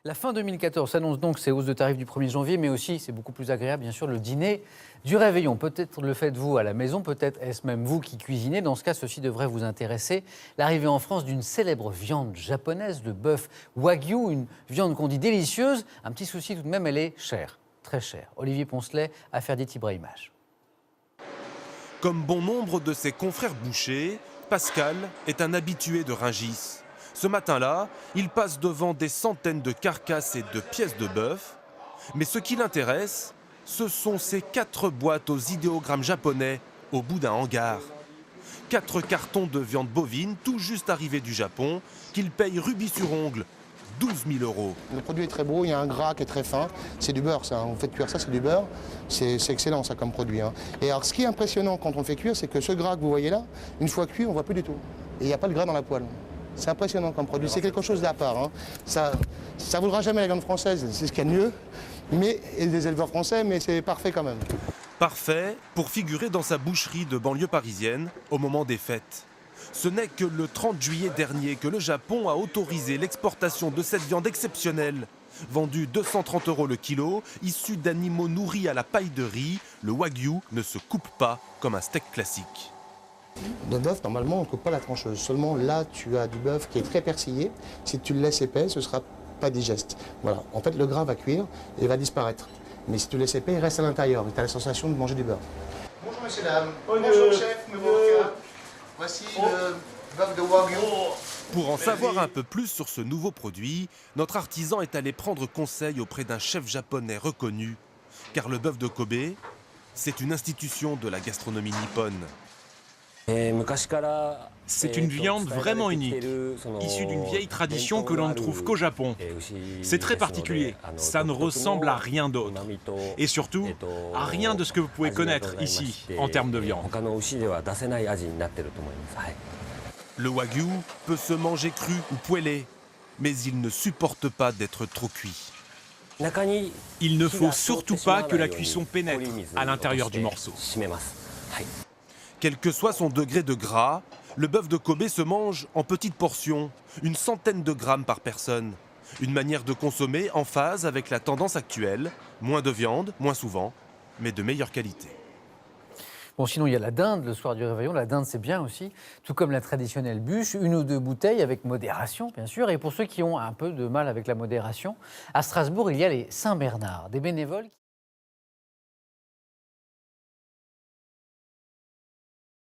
La fin 2014 s'annonce donc ces hausses de tarifs du 1er janvier, mais aussi, c'est beaucoup plus agréable, bien sûr, le dîner du réveillon. Peut-être le faites-vous à la maison, peut-être est-ce même vous qui cuisinez. Dans ce cas, ceci devrait vous intéresser. L'arrivée en France d'une célèbre viande japonaise, le bœuf Wagyu, une viande qu'on dit délicieuse. Un petit souci tout de même, elle est chère, très chère. Olivier Poncelet, Affaire dit Ibrahimage. Comme bon nombre de ses confrères bouchers, Pascal est un habitué de Rungis. Ce matin-là, il passe devant des centaines de carcasses et de pièces de bœuf. Mais ce qui l'intéresse, ce sont ces 4 boîtes aux idéogrammes japonais au bout d'un hangar. 4 cartons de viande bovine tout juste arrivés du Japon qu'il paye rubis sur ongle, 12 000 €. Le produit est très beau, il y a un gras qui est très fin. C'est du beurre, ça. On fait cuire ça, c'est du beurre. C'est excellent, ça, comme produit. Et alors, ce qui est impressionnant quand on le fait cuire, c'est que ce gras que vous voyez là, une fois cuit, on ne voit plus du tout. Et il n'y a pas de gras dans la poêle. C'est impressionnant comme produit. C'est quelque chose d'à part. Ça ne vaudra jamais la viande française, c'est ce qu'il y a de mieux. Et des éleveurs français, mais c'est parfait quand même. Parfait pour figurer dans sa boucherie de banlieue parisienne au moment des fêtes. Ce n'est que le 30 juillet dernier que le Japon a autorisé l'exportation de cette viande exceptionnelle. Vendue 230 € le kilo, issue d'animaux nourris à la paille de riz, le Wagyu ne se coupe pas comme un steak classique. Le bœuf, normalement, on ne coupe pas la trancheuse. Seulement là, tu as du bœuf qui est très persillé. Si tu le laisses épais, ce ne sera pas digeste. Voilà. En fait, le gras va cuire et va disparaître. Mais si tu le laisses épais, il reste à l'intérieur. Tu as la sensation de manger du beurre. Bonjour, messieurs, dames. Bonjour, chef. Voici le bœuf de Wagyu. Pour en savoir un peu plus sur ce nouveau produit, notre artisan est allé prendre conseil auprès d'un chef japonais reconnu. Car le bœuf de Kobe, c'est une institution de la gastronomie nippone. C'est une viande vraiment unique, issue d'une vieille tradition que l'on ne trouve qu'au Japon. C'est très particulier, ça ne ressemble à rien d'autre. Et surtout, à rien de ce que vous pouvez connaître ici, en termes de viande. Le Wagyu peut se manger cru ou poêlé, mais il ne supporte pas d'être trop cuit. Il ne faut surtout pas que la cuisson pénètre à l'intérieur du morceau. Quel que soit son degré de gras, le bœuf de Kobe se mange en petites portions, une centaine de grammes par personne. Une manière de consommer en phase avec la tendance actuelle, moins de viande, moins souvent, mais de meilleure qualité. Bon, sinon, il y a la dinde le soir du réveillon. La dinde, c'est bien aussi, tout comme la traditionnelle bûche, 1 ou 2 bouteilles avec modération, bien sûr. Et pour ceux qui ont un peu de mal avec la modération, à Strasbourg, il y a les Saint-Bernard, des bénévoles